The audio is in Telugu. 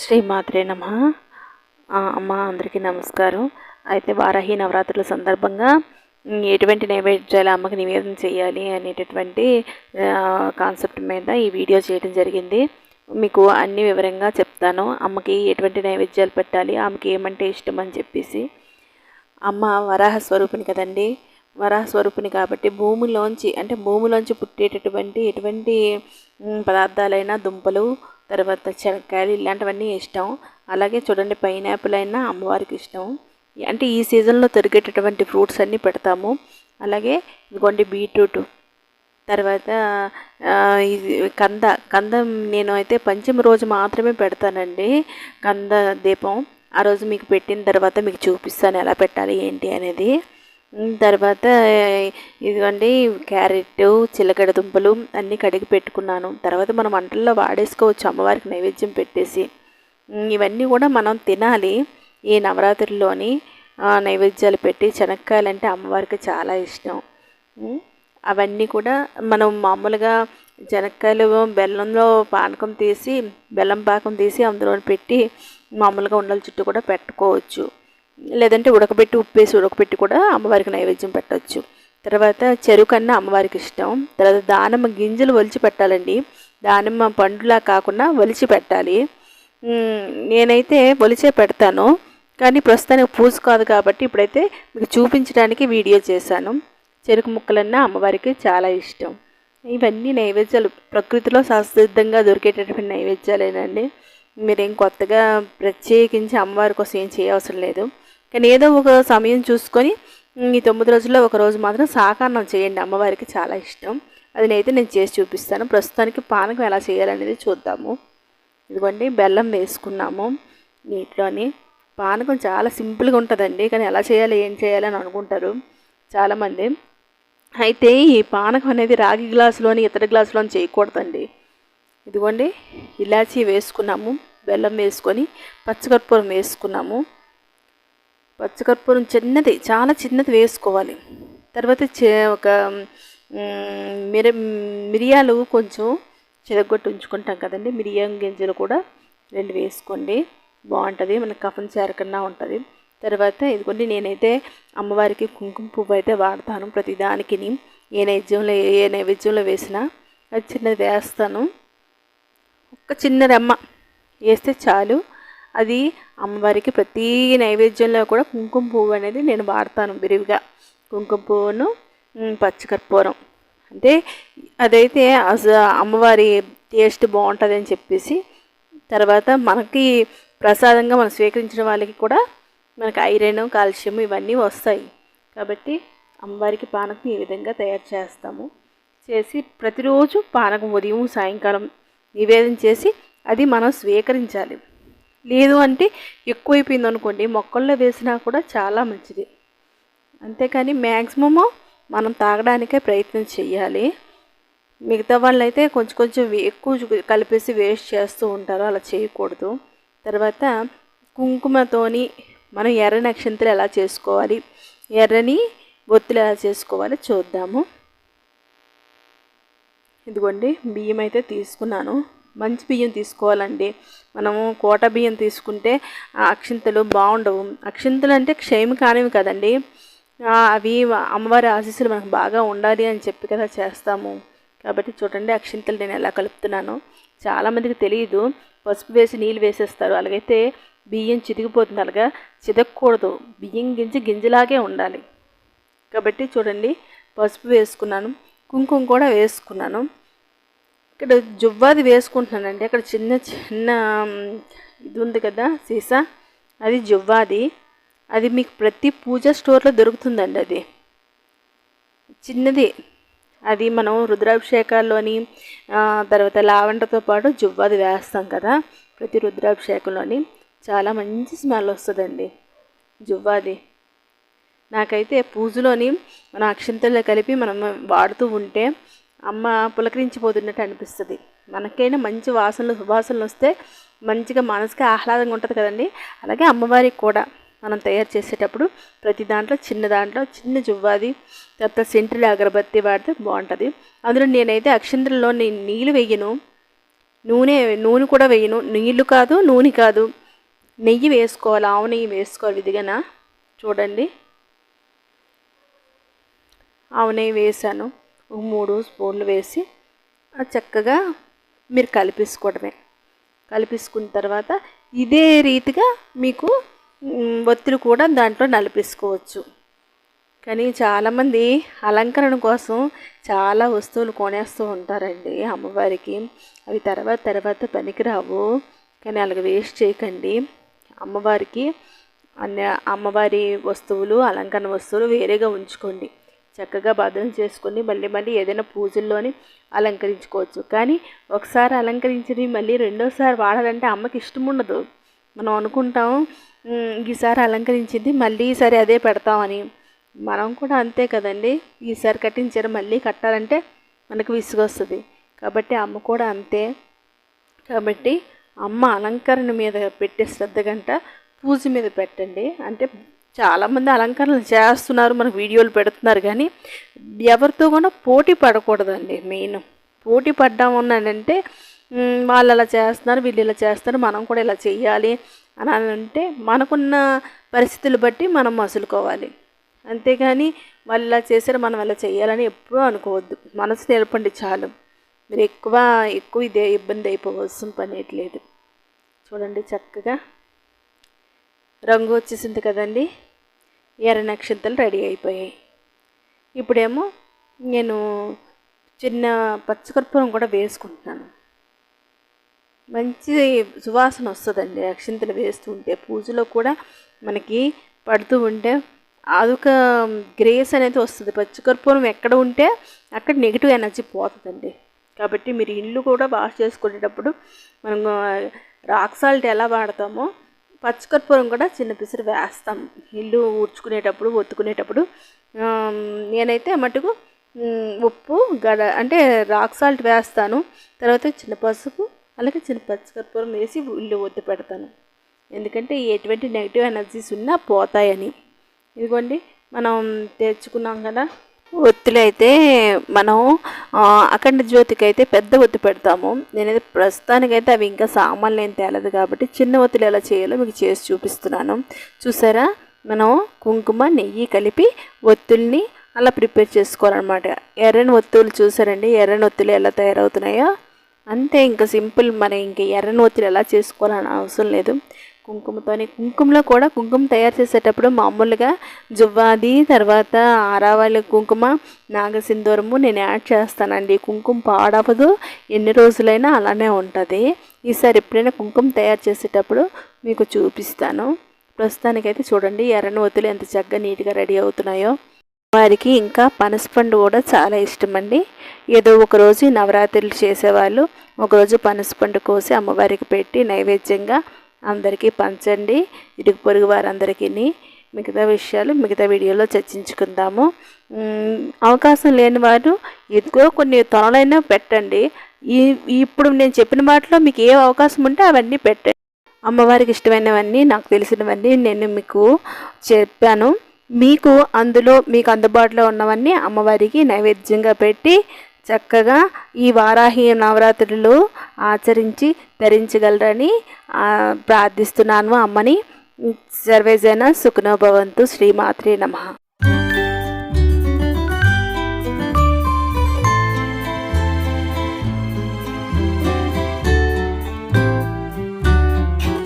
శ్రీమాత్రే నమః. అమ్మ అందరికీ నమస్కారం. అయితే వారాహి నవరాత్రుల సందర్భంగా ఎటువంటి నైవేద్యాలు అమ్మకి నివేదన చేయాలి అనేటటువంటి కాన్సెప్ట్ మీద ఈ వీడియో చేయడం జరిగింది. మీకు అన్ని వివరంగా చెప్తాను. అమ్మకి ఎటువంటి నైవేద్యాలు పెట్టాలి, ఆమెకి ఏమంటే ఇష్టం అని చెప్పేసి. అమ్మ వరాహ స్వరూపిణి కదండి. వరాహ స్వరూపిణి కాబట్టి భూమిలోంచి పుట్టేటటువంటి ఎటువంటి పదార్థాలైనా, దుంపలు, తర్వాత శనక్కాయలు ఇలాంటివన్నీ ఇష్టం. అలాగే చూడండి, పైనాపిల్ అయినా అమ్మవారికి ఇష్టం. అంటే ఈ సీజన్లో దొరికేటటువంటి ఫ్రూట్స్ అన్నీ పెడతాము. అలాగే ఇదిగోండి బీట్రూట్, తర్వాత ఇది కంద నేను అయితే పంచమి రోజు మాత్రమే పెడతానండి కంద దీపం. ఆ రోజు మీకు పెట్టిన తర్వాత మీకు చూపిస్తాను ఎలా పెట్టాలి ఏంటి అనేది. తర్వాత ఇదిగోండి క్యారెట్, చిలకడ దుంపలు అన్నీ కడిగి పెట్టుకున్నాను. తర్వాత మనం వంటల్లో వాడేసుకోవచ్చు అమ్మవారికి నైవేద్యం పెట్టేసి. ఇవన్నీ కూడా మనం తినాలి ఈ నవరాత్రుల్లోని. నైవేద్యాలు పెట్టి శనక్కాయలు అంటే అమ్మవారికి చాలా ఇష్టం. అవన్నీ కూడా మనం మామూలుగా శనక్కాయలు బెల్లం పాకం తీసి అందులో పెట్టి మామూలుగా ఉండల చుట్టూ కూడా పెట్టుకోవచ్చు. లేదంటే ఉప్పేసి ఉడకబెట్టి కూడా అమ్మవారికి నైవేద్యం పెట్టవచ్చు. తర్వాత చెరుకన్నా అమ్మవారికి ఇష్టం. తర్వాత దానిమ్మ గింజలు ఒలిచి పెట్టాలండి. దానిమ్మ పండులా కాకుండా ఒలిచి పెట్టాలి. నేనైతే ఒలిచే పెడతాను, కానీ ప్రస్తుతానికి పూజ కాదు కాబట్టి ఇప్పుడైతే మీకు చూపించడానికి వీడియో చేశాను. చెరుకు ముక్కలన్నా అమ్మవారికి చాలా ఇష్టం. ఇవన్నీ నైవేద్యాలు ప్రకృతిలో సహసిద్ధంగా దొరికేటటువంటి నైవేద్యాలేనండి. మీరేం కొత్తగా ప్రత్యేకించి అమ్మవారి కోసం ఏం చేయవసరం లేదు. కానీ ఏదో ఒక సమయం చూసుకొని ఈ 9 రోజుల్లో ఒక రోజు మాత్రం సాకాన్నం చేయండి, అమ్మవారికి చాలా ఇష్టం. అది నేను చేసి చూపిస్తాను. ప్రస్తుతానికి పానకం ఎలా చేయాలనేది చూద్దాము. ఇదిగోండి బెల్లం వేసుకున్నాము నీటిలోని. పానకం చాలా సింపుల్గా ఉంటుందండి, కానీ ఎలా చేయాలి ఏం చేయాలి అని అనుకుంటారు చాలామంది. అయితే ఈ పానకం అనేది రాగి గ్లాసులోని ఇతర గ్లాసులోని చేయకూడదండి. ఇదిగోండి ఇలాచీ వేసుకున్నాము, బెల్లం వేసుకొని పచ్చకర్పూరం వేసుకున్నాము. పచ్చకర్పూరం చాలా చిన్నది వేసుకోవాలి. తర్వాత ఒక మిరియాలు కొంచెం చెదగొట్టి ఉంచుకుంటాం కదండి, మిరియాల గింజలు కూడా 2 వేసుకోండి, బాగుంటుంది, మనకు కఫం చేరకుండా ఉంటుంది. తర్వాత ఇదిగోండి నేనైతే అమ్మవారికి కుంకుమ పువ్వు అయితే వాడతాను ప్రతిదానికి. ఏ నైవేద్యంలో వేసినా అది చిన్నది వేస్తాను. ఒక చిన్న రెమ్మ వేస్తే చాలు. అది అమ్మవారికి ప్రతి నైవేద్యంలో కూడా కుంకుమ పువ్వు అనేది నేను వాడతాను విరివిగా. కుంకుమ పువ్వును పచ్చకర్పూరం అంటే అదైతే అమ్మవారి టేస్ట్ బాగుంటుంది అని చెప్పేసి. తర్వాత మనకి ప్రసాదంగా మనం స్వీకరించిన వాళ్ళకి కూడా మనకి ఐరన్, కాల్షియం ఇవన్నీ వస్తాయి. కాబట్టి అమ్మవారికి పానకం ఈ విధంగా తయారు చేసి ప్రతిరోజు పానకం ఉదయం సాయంకాలం నివేదన చేసి అది మనం స్వీకరించాలి. లేదు అంటే ఎక్కువైపోయింది అనుకోండి, మొక్కల్లో వేసినా కూడా చాలా మంచిది. అంతేకాని మ్యాక్సిమము మనం తాగడానికే ప్రయత్నం చేయాలి. మిగతా వాళ్ళైతే కొంచెం ఎక్కువ కలిపేసి వేస్ట్ చేస్తూ ఉంటారు, అలా చేయకూడదు. తర్వాత కుంకుమతోని మనం ఎర్రని అక్షింతలు ఎలా చేసుకోవాలి, ఎర్రని ఒత్తులు ఎలా చేసుకోవాలి చూద్దాము. ఇదిగోండి బియ్యం అయితే తీసుకున్నాను. మంచి బియ్యం తీసుకోవాలండి. మనము కోట బియ్యం తీసుకుంటే అక్షింతలు బాగుండవు. అక్షింతలు అంటే క్షయం కానివి కదండి, అవి అమ్మవారి ఆశీస్సులు మనకు బాగా ఉండాలి అని చెప్పి కదా చేస్తాము. కాబట్టి చూడండి అక్షింతలు నేను ఎలా కలుపుతున్నాను. చాలామందికి తెలియదు, పసుపు వేసి నీళ్ళు వేసేస్తారు, అలాగైతే బియ్యం చితికిపోతుంది. అలాగా చితకూడదు, బియ్యం గింజలాగే ఉండాలి. కాబట్టి చూడండి పసుపు వేసుకున్నాను, కుంకుమ కూడా వేసుకున్నాను. ఇక్కడ జువ్వాది వేసుకుంటున్నానండి. అక్కడ చిన్న ఇది ఉంది కదా సీసా, అది జువ్వాది. అది మీకు ప్రతి పూజా స్టోర్లో దొరుకుతుందండి. అది చిన్నది, అది మనం రుద్రాభిషేకాల్లోని తర్వాత లావెండర్తో పాటు జువ్వాది వేస్తాం కదా ప్రతి రుద్రాభిషేకంలోని. చాలా మంచి స్మెల్ వస్తుందండి జువ్వాది. నాకైతే పూజలోని మన అక్షింతల్లో కలిపి మనం వాడుతూ ఉంటే అమ్మ పులకరించిపోతున్నట్టు అనిపిస్తుంది. మనకైనా మంచి సువాసనలు వస్తే మంచిగా మనసుకి ఆహ్లాదంగా ఉంటుంది కదండి. అలాగే అమ్మవారికి కూడా మనం తయారు చేసేటప్పుడు ప్రతి దాంట్లో చిన్న జువ్వాది, తర్వాత సెంట్రల్ అగరబత్తి వాడితే బాగుంటుంది. అందులో నేనైతే అక్షింతల్లో నీళ్ళు వేయను. నూనె కూడా వేయను, నీళ్ళు కాదు నూనె కాదు, నెయ్యి వేసుకోవాలి, ఆవు నెయ్యి వేసుకోవాలి విధిగాన. చూడండి ఆవు నెయ్యి వేసాను, 3 స్పూన్లు వేసి చక్కగా మీరు కలిపేసుకోవడమే. కలిపేసుకున్న తర్వాత ఇదే రీతిగా మీకు ఒత్తులు కూడా దాంట్లో నలిపేసుకోవచ్చు. కానీ చాలామంది అలంకరణ కోసం చాలా వస్తువులు కొనేస్తూ ఉంటారండి అమ్మవారికి. అవి తర్వాత పనికిరావు. కానీ అలాగ వేస్ట్ చేయకండి. అమ్మవారికి అమ్మవారి వస్తువులు, అలంకరణ వస్తువులు వేరేగా ఉంచుకోండి. చక్కగా భద్రం చేసుకొని మళ్ళీ ఏదైనా పూజల్లోని అలంకరించుకోవచ్చు. కానీ ఒకసారి అలంకరించి మళ్ళీ రెండోసారి వాడాలంటే అమ్మకి ఇష్టం ఉండదు. మనం అనుకుంటాం ఈసారి అలంకరించింది మళ్ళీ ఈసారి అదే పెడతామని. మనం కూడా అంతే కదండి, ఈసారి కట్టించారు మళ్ళీ కట్టాలంటే మనకు విసుగొస్తుంది. కాబట్టి అమ్మ కూడా అంతే. కాబట్టి అమ్మ అలంకరణ మీద పెట్టే శ్రద్ధ గంట పూజ మీద పెట్టండి. అంటే చాలామంది అలంకరణలు చేస్తున్నారు, మనకు వీడియోలు పెడుతున్నారు, కానీ ఎవరితో కూడా పోటీ పడకూడదండి. మెయిన్ పోటీ పడ్డాము అంటే వాళ్ళు అలా చేస్తున్నారు, వీళ్ళు ఇలా చేస్తారు, మనం కూడా ఇలా చెయ్యాలి అని అంటే మనకున్న పరిస్థితులు బట్టి మనం మసులుకోవాలి. అంతేగాని వాళ్ళు ఇలా చేశారు మనం అలా చేయాలని ఎప్పుడూ అనుకోవద్దు. మనసు నిలపండి చాలు. మీరు ఎక్కువ ఇదే ఇబ్బంది అయిపోవలసిన పని లేదు. చూడండి చక్కగా రంగు వచ్చేసింది కదండి. ఎర్ర నక్షత్రాలు రెడీ అయిపోయాయి. ఇప్పుడేమో నేను చిన్న పచ్చకర్పూరం కూడా వేసుకుంటున్నాను. మంచి సువాసన వస్తుందండి అక్షింతలు వేస్తుంటే. పూజలో కూడా మనకి పడుతూ ఉంటే అదొక గ్రేస్ అనేది వస్తుంది. పచ్చకర్పూరం ఎక్కడ ఉంటే అక్కడ నెగిటివ్ ఎనర్జీ పోతుందండి. కాబట్టి మీరు ఇల్లు కూడా వాష్ చేసుకునేటప్పుడు మనం రాక్ సాల్ట్ ఎలా వాడతామో పచ్చకర్పూరం కూడా చిన్న పిసరు వేస్తాం ఇల్లు ఊడ్చుకునేటప్పుడు, ఒత్తుకునేటప్పుడు. నేనైతే మటుకు ఉప్పు అంటే రాక్ సాల్ట్ వేస్తాను. తర్వాత చిన్న పసుపు అలాగే చిన్న పచ్చకర్పూరం వేసి ఇల్లు ఒత్తి పెడతాను. ఎందుకంటే ఎటువంటి నెగిటివ్ ఎనర్జీస్ ఉన్నా పోతాయని. ఇదిగోండి మనం తెచ్చుకున్నాం కదా ఒత్తులు. అయితే మనం అఖండ జ్యోతికి అయితే పెద్ద ఒత్తి పెడతాము. నేనైతే ప్రస్తుతానికైతే అవి ఇంకా సామాన్లు ఏం తేలదు కాబట్టి చిన్న ఒత్తులు ఎలా చేయాలో మీకు చేసి చూపిస్తున్నాను. చూసారా, మనం కుంకుమ నెయ్యి కలిపి ఒత్తుల్ని అలా ప్రిపేర్ చేసుకోవాలన్నమాట. ఎర్రని ఒత్తులు చూసారండి, ఎర్రని ఒత్తులు ఎలా తయారవుతున్నాయో అంతే. ఇంకా సింపుల్. మనం ఇంకా ఎర్రని ఒత్తులు ఎలా చేసుకోవాలని అవసరం లేదు. కుంకుమలో కూడా కుంకుమ తయారు చేసేటప్పుడు మామూలుగా జువ్వాది, తర్వాత ఆరావళి కుంకుమ, నాగసింధూరము నేను యాడ్ చేస్తానండి. కుంకుమ పాడవదు, ఎన్ని రోజులైనా అలానే ఉంటుంది. ఈసారి ఎప్పుడైనా కుంకుమ తయారు చేసేటప్పుడు మీకు చూపిస్తాను. ప్రస్తుతానికైతే చూడండి ఎర్రని ఒత్తులు ఎంత చక్కగా నీట్గా రెడీ అవుతున్నాయో. వారికి ఇంకా పనసపండు కూడా చాలా ఇష్టం అండి. ఏదో ఒకరోజు నవరాత్రులు చేసేవాళ్ళు ఒకరోజు పనసపండు కోసి అమ్మవారికి పెట్టి నైవేద్యంగా అందరికీ పంచండి, ఇరుగు పొరుగు వారందరికీ. మిగతా విషయాలు మిగతా వీడియోలో చర్చించుకుందాము. అవకాశం లేని వారు ఎక్కువ కొన్ని తొనలైనా పెట్టండి. ఇప్పుడు నేను చెప్పిన వాటిలో మీకు ఏ అవకాశం ఉంటే అవన్నీ పెట్టండి. అమ్మవారికి ఇష్టమైనవన్నీ, నాకు తెలిసినవన్నీ నేను మీకు చెప్పాను. మీకు అందుబాటులో ఉన్నవన్నీ అమ్మవారికి నైవేద్యంగా పెట్టి చక్కగా ఈ వారాహి నవరాత్రులు ఆచరించి ధరించగలరని ప్రార్థిస్తున్నాను అమ్మని. సర్వేజన సుఖనో భవంతు. శ్రీమాత్రే నమః.